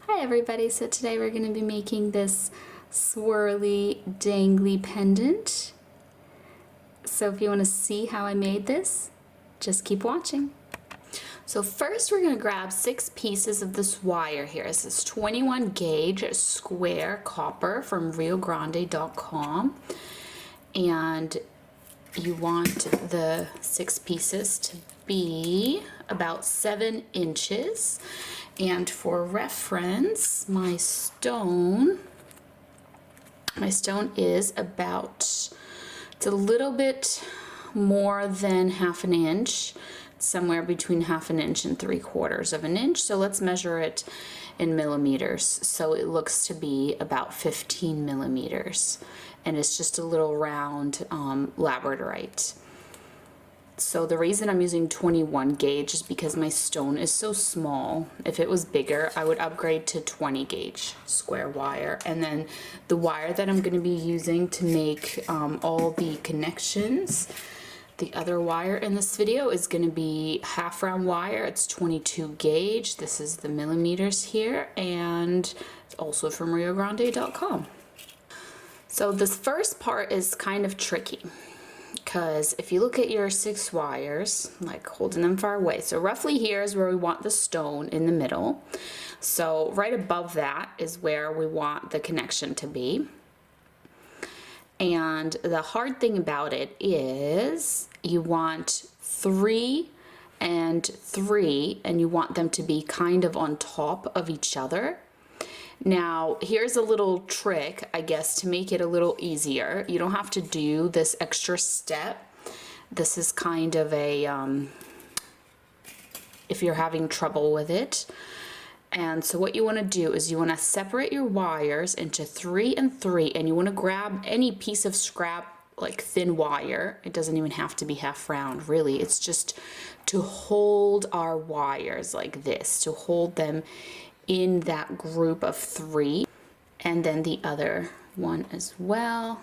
Hi everybody, so today we're going to be making this swirly dangly pendant. So if you want to see how I made this, just keep watching. So first we're going to grab 6 pieces of this wire here. This is 21 gauge square copper from riogrande.com, and you want the 6 pieces to be about 7 inches. And for reference, my stone is about, it's a little bit more than half an inch, somewhere between half an inch and 3/4 of an inch. So let's measure it in millimeters. So it looks to be about 15 millimeters, and it's just a little round Labradorite. So the reason I'm using 21 gauge is because my stone is so small. If it was bigger, I would upgrade to 20 gauge square wire. And then the wire that I'm going to be using to make all the connections, the other wire in this video is going to be half round wire. It's 22 gauge. This is the millimeters here, and it's also from riogrande.com. So this first part is kind of tricky, because if you look at your 6 wires, like holding them far away, so roughly here is where we want the stone in the middle. So right above that is where we want the connection to be. And the hard thing about it is you want 3 and 3, and you want them to be kind of on top of each other. Now, here's a little trick, I guess, to make it a little easier. You don't have to do this extra step. This is kind of a, if you're having trouble with it. And so what you want to do is you want to separate your wires into 3 and 3, and you want to grab any piece of scrap, like thin wire. It doesn't even have to be half round, really. It's just to hold our wires like this, to hold them in that group of 3, and then the other one as well.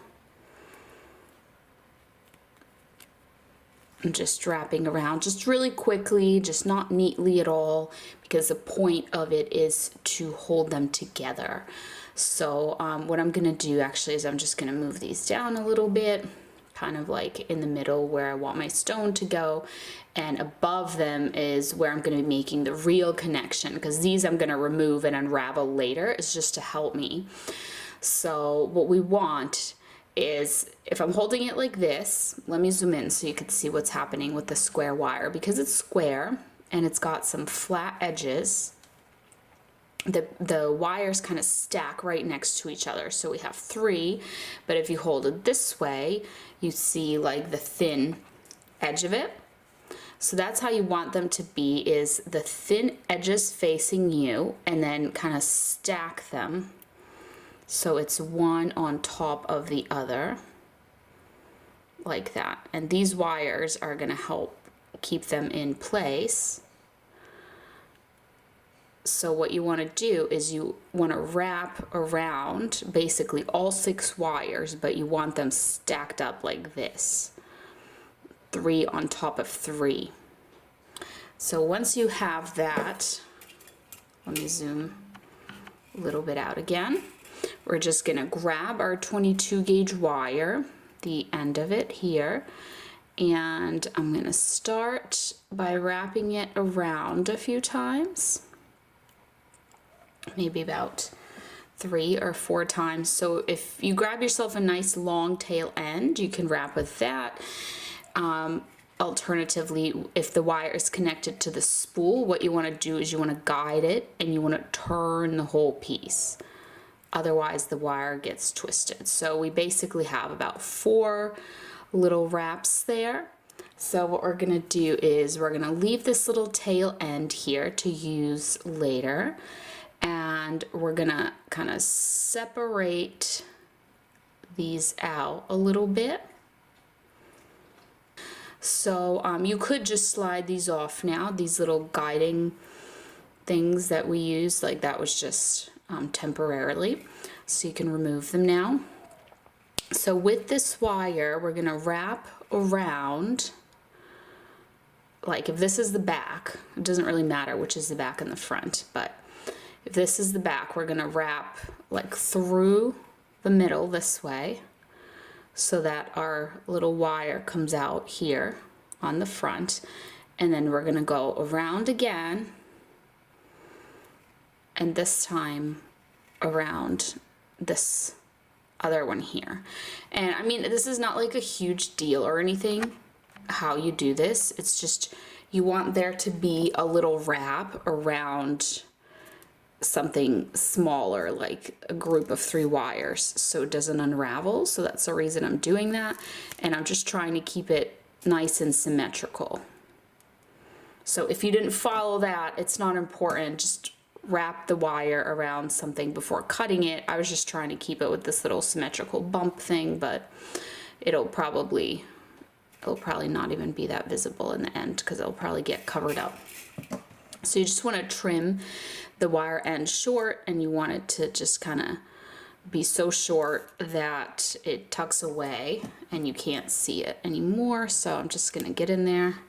I'm just wrapping around just really quickly, just not neatly at all, because the point of it is to hold them together. So what I'm gonna do actually is I'm just gonna move these down a little bit, kind of like in the middle where I want my stone to go, and above them is where I'm going to be making the real connection, because these I'm going to remove and unravel later. It's just to help me. So what we want is, if I'm holding it like this, let me zoom in so you can see what's happening with the square wire. Because it's square and it's got some flat edges, the wires kind of stack right next to each other. So we have 3, but if you hold it this way, you see like the thin edge of it. So that's how you want them to be, is the thin edges facing you, and then kind of stack them so it's one on top of the other, like that. And these wires are going to help keep them in place. So what you want to do is you want to wrap around basically all 6 wires, but you want them stacked up like this, 3 on top of 3. So once you have that, let me zoom a little bit out again. We're just going to grab our 22 gauge wire, the end of it here, and I'm going to start by wrapping it around a few times. Maybe about 3 or 4 times. So if you grab yourself a nice long tail end, you can wrap with that. Alternatively, if the wire is connected to the spool, what you want to do is you want to guide it and you want to turn the whole piece. Otherwise, the wire gets twisted. So we basically have about 4 little wraps there. So what we're going to do is we're going to leave this little tail end here to use later. And we're gonna kind of separate these out a little bit. So you could just slide these off now, these little guiding things that we use, like that was just temporarily. So you can remove them now. So with this wire, we're gonna wrap around, like if this is the back, it doesn't really matter which is the back and the front, but if this is the back, we're gonna wrap like through the middle this way so that our little wire comes out here on the front, and then we're gonna go around again, and this time around this other one here. And I mean, this is not like a huge deal or anything how you do this. It's just you want there to be a little wrap around something smaller, like a group of 3 wires, so it doesn't unravel. So that's the reason I'm doing that, and I'm just trying to keep it nice and symmetrical. So if you didn't follow that, it's not important. Just wrap the wire around something before cutting it. I was just trying to keep it with this little symmetrical bump thing, but it'll probably not even be that visible in the end because it'll probably get covered up. So you just want to trim the wire end short, and you want it to just kind of be so short that it tucks away and you can't see it anymore. So I'm just going to get in there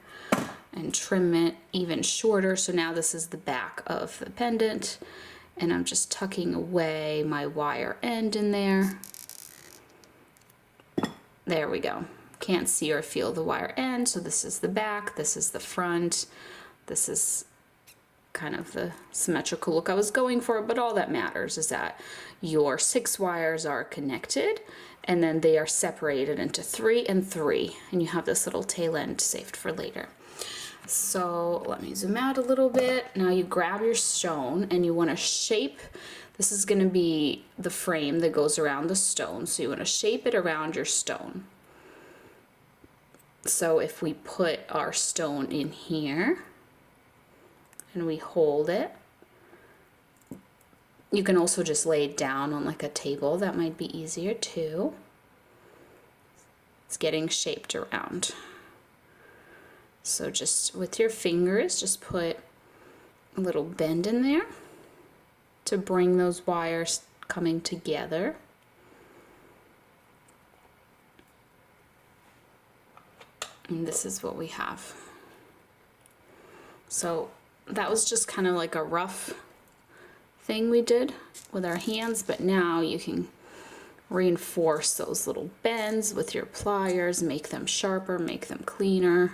and trim it even shorter. So now this is the back of the pendant, and I'm just tucking away my wire end in there. There we go. Can't see or feel the wire end. So this is the back, this is the front, this is kind of the symmetrical look I was going for, but all that matters is that your 6 wires are connected, and then they are separated into 3 and 3, and you have this little tail end saved for later. So let me zoom out a little bit. Now you grab your stone and you want to shape, this is going to be the frame that goes around the stone, so you want to shape it around your stone. So if we put our stone in here and we hold it, you can also just lay it down on like a table. That might be easier too. It's getting shaped around. So just with your fingers, just put a little bend in there to bring those wires coming together. And this is what we have. So that was just kind of like a rough thing we did with our hands, but now you can reinforce those little bends with your pliers, make them sharper, make them cleaner.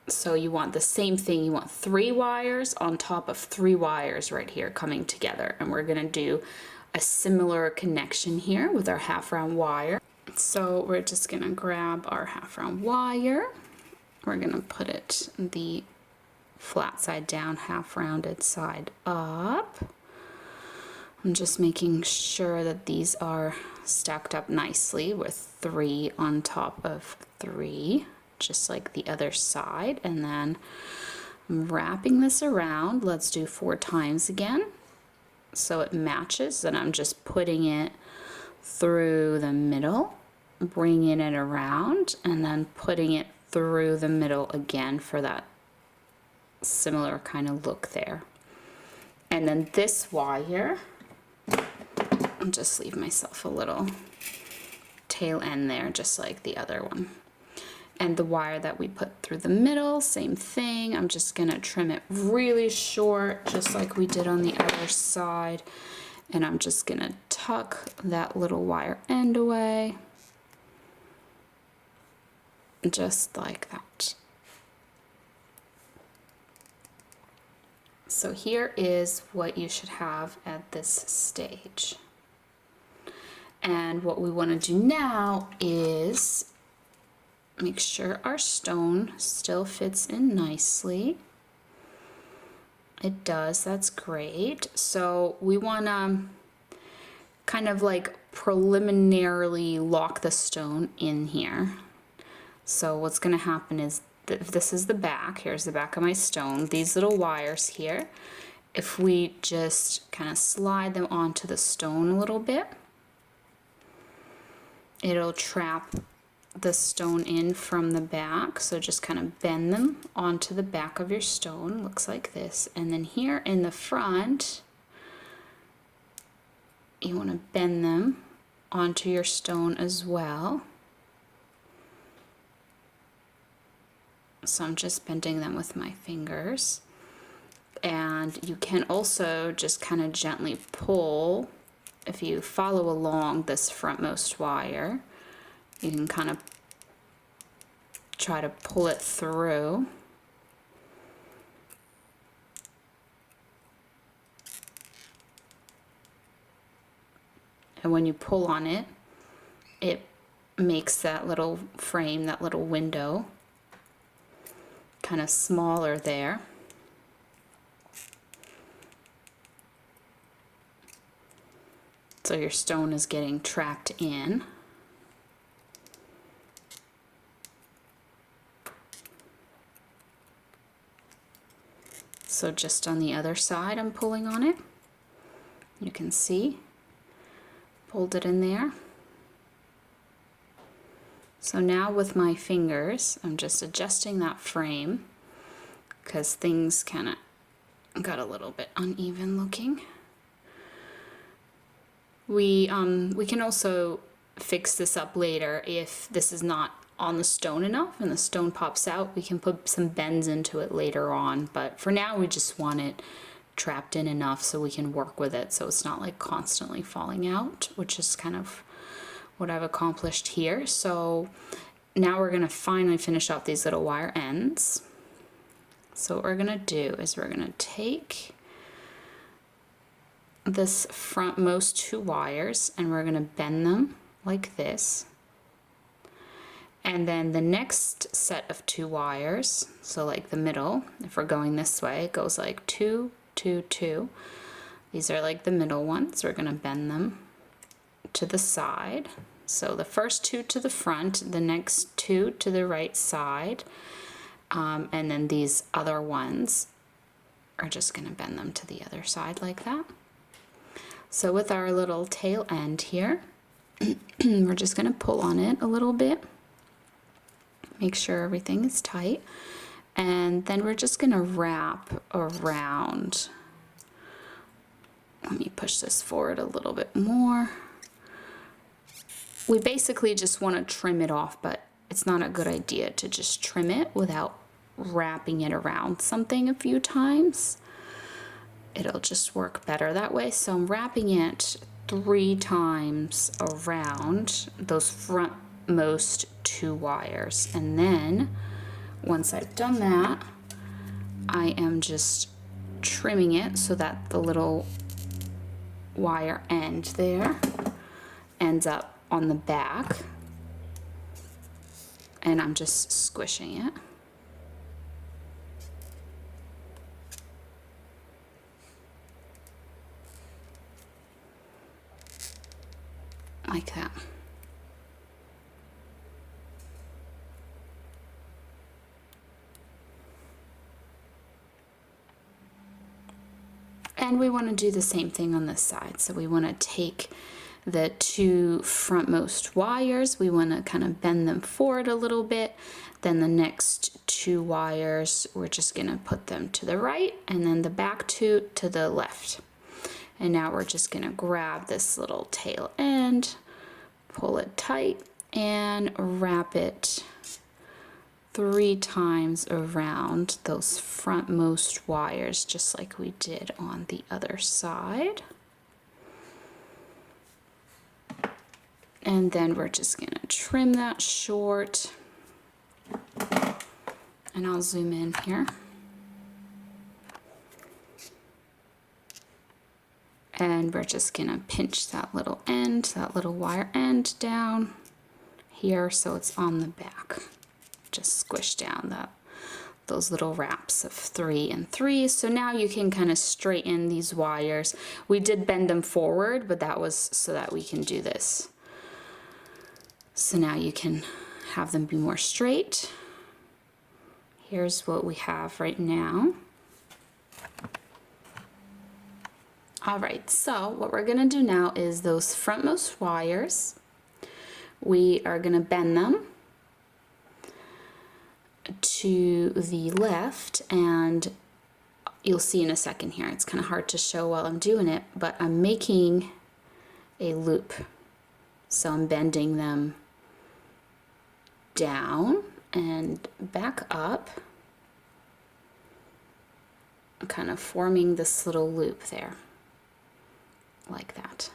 So you want the same thing, you want 3 wires on top of 3 wires right here coming together, and we're gonna do a similar connection here with our half round wire. So we're just gonna grab our half round wire, we're gonna put it the flat side down, half rounded side up. I'm just making sure that these are stacked up nicely with 3 on top of 3. Just like the other side, and then I'm wrapping this around. Let's do 4 times again so it matches, and I'm just putting it through the middle, bringing it around, and then putting it through the middle again for that similar kind of look there. And then this wire, I'll just leave myself a little tail end there just like the other one. And the wire that we put through the middle, same thing. I'm just gonna trim it really short, just like we did on the other side. And I'm just gonna tuck that little wire end away, just like that. So here is what you should have at this stage. And what we wanna do now is make sure our stone still fits in nicely. It does, that's great. So we want to kind of like preliminarily lock the stone in here. So what's going to happen is that if this is the back, here's the back of my stone, these little wires here, if we just kind of slide them onto the stone a little bit, it'll trap the stone in from the back. So just kind of bend them onto the back of your stone, looks like this. And then here in the front, you want to bend them onto your stone as well. So I'm just bending them with my fingers. And you can also just kind of gently pull. If you follow along this frontmost wire, you can kind of try to pull it through. And when you pull on it, it makes that little frame, that little window, kind of smaller there. So your stone is getting trapped in. So just on the other side, I'm pulling on it. You can see, pulled it in there. So now with my fingers, I'm just adjusting that frame because things kind of got a little bit uneven looking. We can also fix this up later if this is not on the stone enough and the stone pops out. We can put some bends into it later on, but for now we just want it trapped in enough so we can work with it so it's not like constantly falling out, which is kind of what I've accomplished here. So now we're going to finally finish off these little wire ends. So what we're going to do is we're going to take this frontmost 2 wires and we're going to bend them like this. And then the next set of 2 wires, so like the middle, if we're going this way, it goes like 2, 2, 2. These are like the middle ones. We're going to bend them to the side. So the first 2 to the front, the next 2 to the right side, and then these other ones are just going to bend them to the other side like that. So with our little tail end here, we're just going to pull on it a little bit, make sure everything is tight, and then we're just going to wrap around. Let me push this forward a little bit more. We basically just want to trim it off, but it's not a good idea to just trim it without wrapping it around something a few times. It'll just work better that way. So I'm wrapping it 3 times around those frontmost 2 wires. And then once I've done that, I am just trimming it so that the little wire end there ends up on the back. And I'm just squishing it. Like that. And we want to do the same thing on this side. So we want to take the 2 frontmost wires, we want to kind of bend them forward a little bit. Then the next 2 wires, we're just going to put them to the right, and then the back 2 to the left. And now we're just going to grab this little tail end, pull it tight, and wrap it 3 times around those frontmost wires, just like we did on the other side. And then we're just going to trim that short. And I'll zoom in here. And we're just going to pinch that little end, that little wire end down here so it's on the back. Just squish down those little wraps of 3 and 3. So now you can kind of straighten these wires. We did bend them forward, but that was so that we can do this. So now you can have them be more straight. Here's what we have right now. All right, so what we're gonna do now is those frontmost wires, we are gonna bend them to the left, and you'll see in a second here, it's kind of hard to show while I'm doing it, but I'm making a loop. So I'm bending them down and back up, kind of forming this little loop there, like that.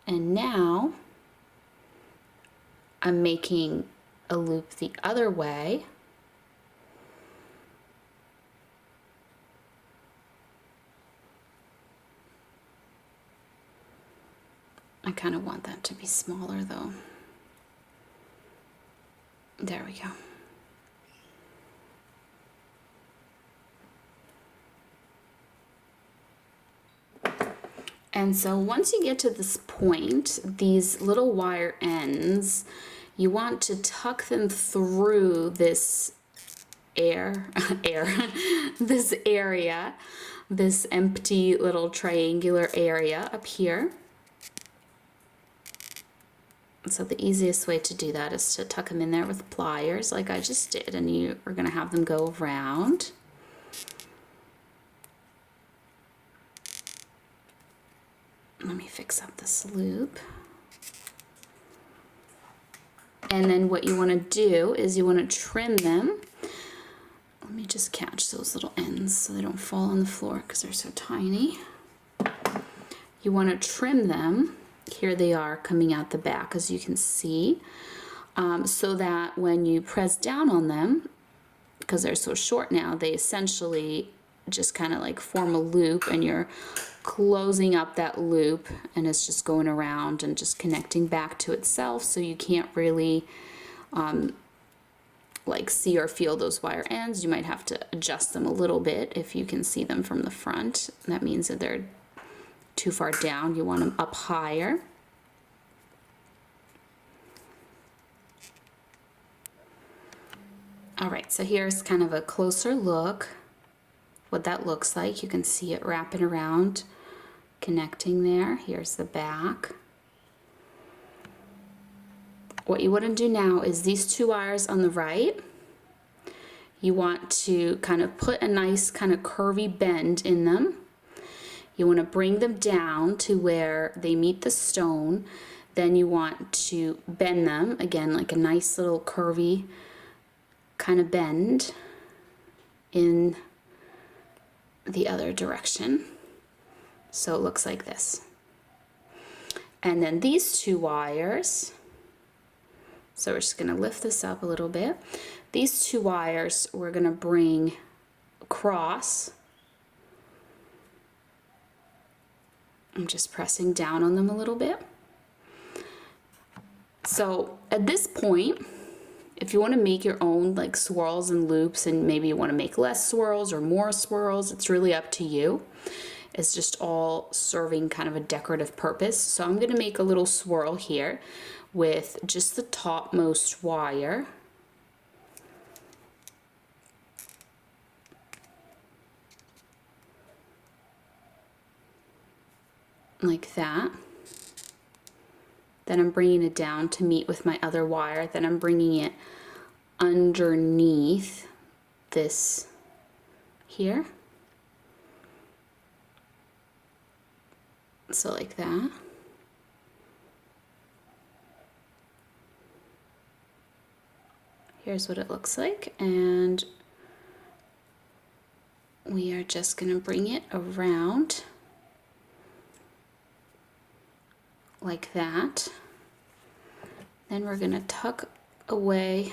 And now I'm making a loop the other way. I kind of want that to be smaller though. There we go. And so once you get to this point, these little wire ends, you want to tuck them through this this area, this empty little triangular area up here. So the easiest way to do that is to tuck them in there with pliers like I just did, and you are going to have them go around. Let me fix up this loop. And then what you want to do is you want to trim them. Let me just catch those little ends so they don't fall on the floor because they're so tiny. You want to trim them. Here they are coming out the back, as you can see, so that when you press down on them, because they're so short now, they essentially just kind of like form a loop, and you're closing up that loop, and it's just going around and just connecting back to itself, so you can't really like see or feel those wire ends. You might have to adjust them a little bit if you can see them from the front. That means that they're too far down. You want them up higher. All right, so here's kind of a closer look what that looks like. You can see it wrapping around, connecting there. Here's the back. What you want to do now is these two wires on the right, you want to kind of put a nice kind of curvy bend in them. You want to bring them down to where they meet the stone. Then you want to bend them, again, like a nice little curvy kind of bend in the other direction. So it looks like this. And then these two wires, so we're just going to lift this up a little bit. These two wires we're going to bring across. I'm just pressing down on them a little bit. So at this point, if you want to make your own like swirls and loops, and maybe you want to make less swirls or more swirls, it's really up to you. It's just all serving kind of a decorative purpose. So I'm going to make a little swirl here with just the topmost wire. Like that. Then I'm bringing it down to meet with my other wire. Then I'm bringing it underneath this here. So like that. Here's what it looks like, and we are just going to bring it around like that. Then we're going to tuck away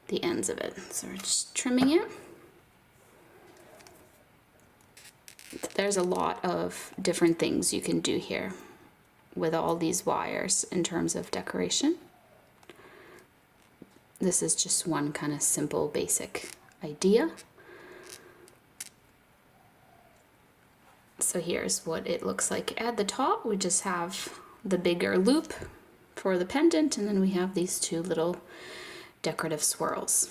the ends of it. So we're just trimming it. There's a lot of different things you can do here with all these wires in terms of decoration. This is just one kind of simple, basic idea. So here's what it looks like at the top. We just have the bigger loop for the pendant, and then we have these two little decorative swirls.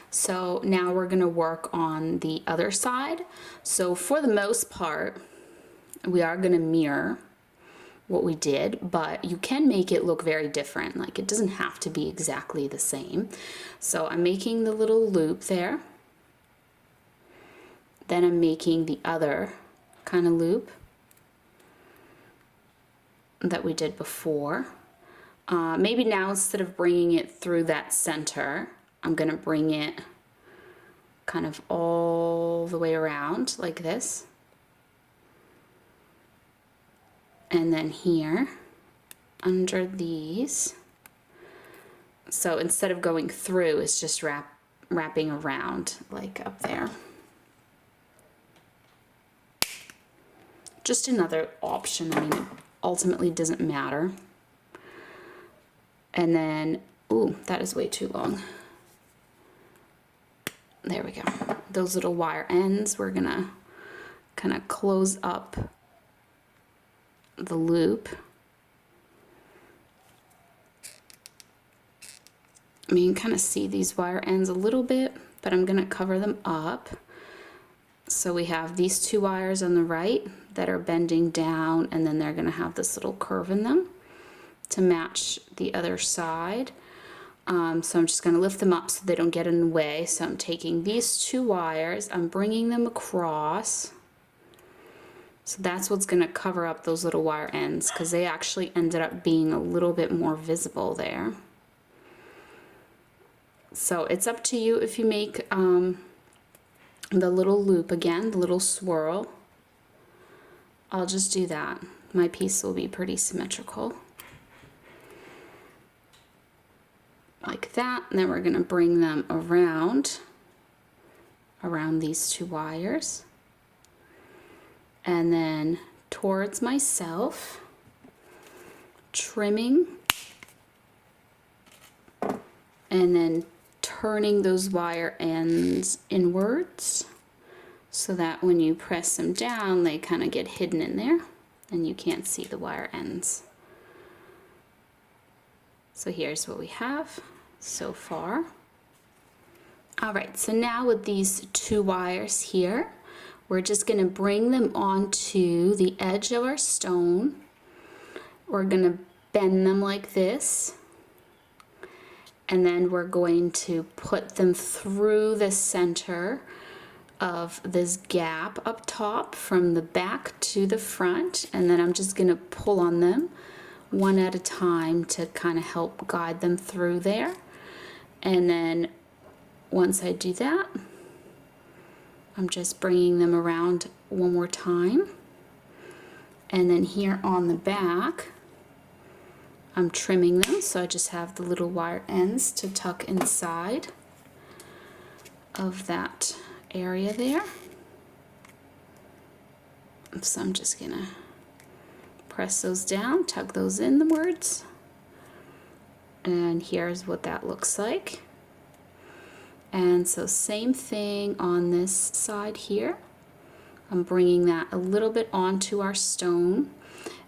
So now we're going to work on the other side. So for the most part, we are going to mirror what we did, but you can make it look very different. Like, it doesn't have to be exactly the same. So I'm making the little loop there. Then I'm making the other kind of loop that we did before. Maybe now instead of bringing it through that center, I'm going to bring it kind of all the way around like this. And then here, under these. So instead of going through, it's just wrapping around like up there. Just another option. I mean, it ultimately doesn't matter. And then, ooh, that is way too long. There we go. Those little wire ends, we're gonna kind of close up the loop. I mean, you can kind of see these wire ends a little bit, but I'm gonna cover them up. So we have these two wires on the right that are bending down, and then they're gonna have this little curve in them to match the other side. So I'm just going to lift them up so they don't get in the way. So I'm taking these two wires, I'm bringing them across. So that's what's going to cover up those little wire ends, because they actually ended up being a little bit more visible there. So it's up to you if you make the little loop again, the little swirl. I'll just do that. My piece will be pretty symmetrical. Like that, and then we're going to bring them around these two wires, and then towards myself, trimming, and then turning those wire ends inwards so that when you press them down, they kind of get hidden in there and you can't see the wire ends. So here's what we have so far. All right, so now with these two wires here, we're just going to bring them onto the edge of our stone. We're going to bend them like this, and then we're going to put them through the center of this gap up top from the back to the front, and then I'm just going to pull on them one at a time to kind of help guide them through there. And then once I do that, I'm just bringing them around one more time. And then here on the back, I'm trimming them, so I just have the little wire ends to tuck inside of that area there. So I'm just gonna press those down, tuck those inwards, and here's what that looks like. And so same thing on this side here. I'm bringing that a little bit onto our stone,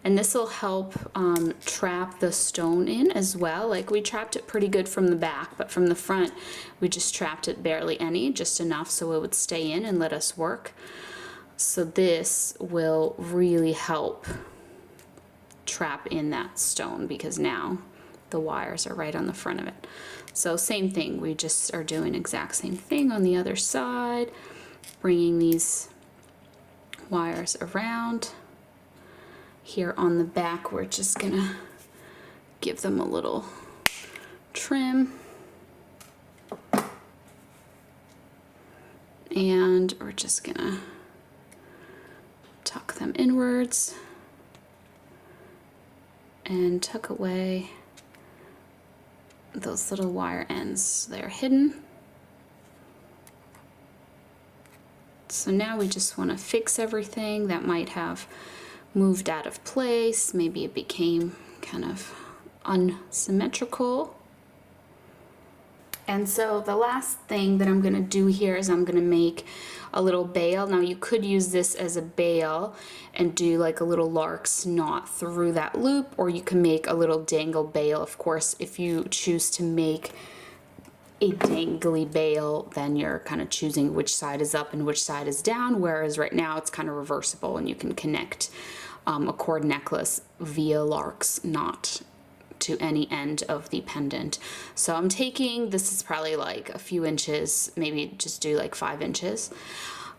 and this will help trap the stone in as well. Like, we trapped it pretty good from the back, but from the front we just trapped it barely any, just enough so it would stay in and let us work. So this will really help trap in that stone, because now the wires are right on the front of it. So same thing, we just are doing exact same thing on the other side, bringing these wires around. Here on the back, we're just gonna give them a little trim, and we're just gonna tuck them inwards and tuck away those little wire ends. They're hidden. So now we just want to fix everything that might have moved out of place. Maybe it became kind of unsymmetrical. And so the last thing that I'm going to do here is I'm going to make a little bail. Now you could use this as a bail and do like a little lark's knot through that loop, or you can make a little dangle bail. Of course, if you choose to make a dangly bail, then you're kind of choosing which side is up and which side is down, whereas right now it's kind of reversible and you can connect a cord necklace via lark's knot to any end of the pendant. So I'm taking, this is probably like a few inches, maybe just do like 5 inches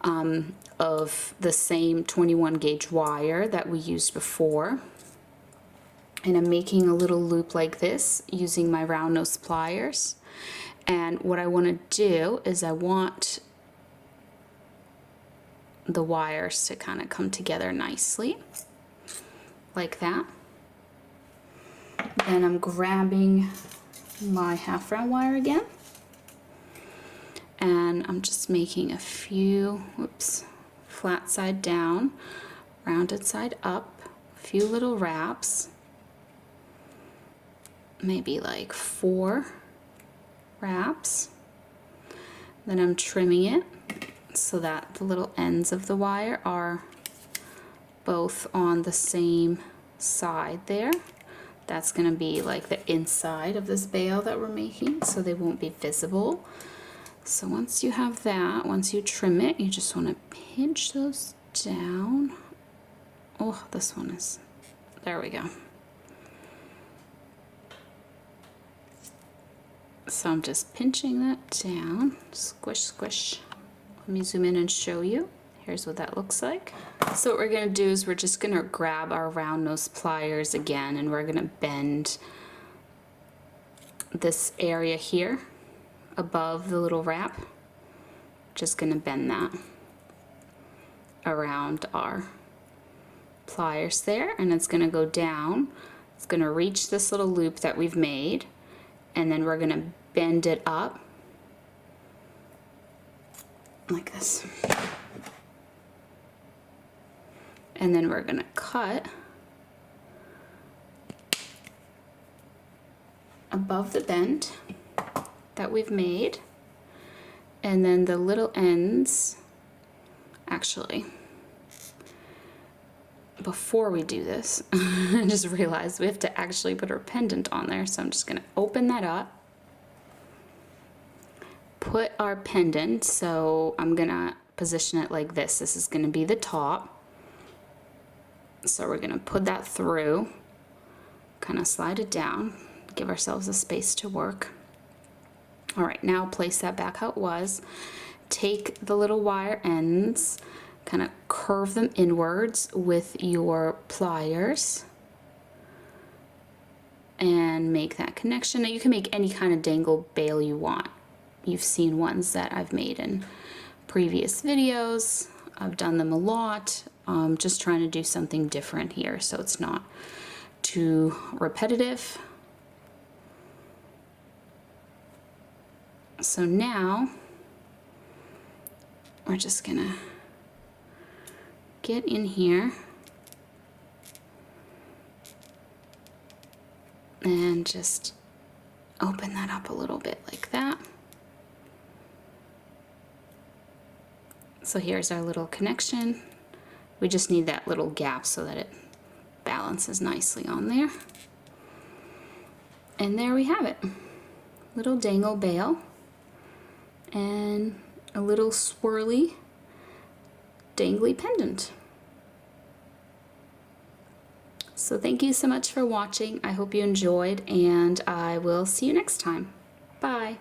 of the same 21 gauge wire that we used before. And I'm making a little loop like this using my round nose pliers. And what I want to do is I want the wires to kind of come together nicely, like that. Then I'm grabbing my half round wire again, and I'm just making a few, flat side down, rounded side up, a few little wraps, maybe like 4 wraps. Then I'm trimming it so that the little ends of the wire are both on the same side there. That's going to be like the inside of this bail that we're making, so they won't be visible. So once you have that, once you trim it, you just want to pinch those down. Oh, this one is, there we go. So I'm just pinching that down, squish, squish. Let me zoom in and show you. Here's what that looks like. So what we're gonna do is we're just gonna grab our round nose pliers again, and we're gonna bend this area here above the little wrap. Just gonna bend that around our pliers there, and it's gonna go down. It's gonna reach this little loop that we've made, and then we're gonna bend it up like this. And then we're gonna cut above the bend that we've made. And then the little ends, actually, before we do this, I just realized we have to actually put our pendant on there. So I'm just gonna open that up, put our pendant, so I'm gonna position it like this. This is gonna be the top. So we're gonna put that through, kind of slide it down, give ourselves a space to work. All right, now place that back how it was. Take the little wire ends, kind of curve them inwards with your pliers and make that connection. Now you can make any kind of dangle bail you want. You've seen ones that I've made in previous videos. I've done them a lot. Just trying to do something different here so it's not too repetitive. So now we're just gonna get in here and just open that up a little bit like that. So here's our little connection. We just need that little gap so that it balances nicely on there. And there we have it. Little dangle bail and a little swirly dangly pendant. So thank you so much for watching. I hope you enjoyed, and I will see you next time. Bye.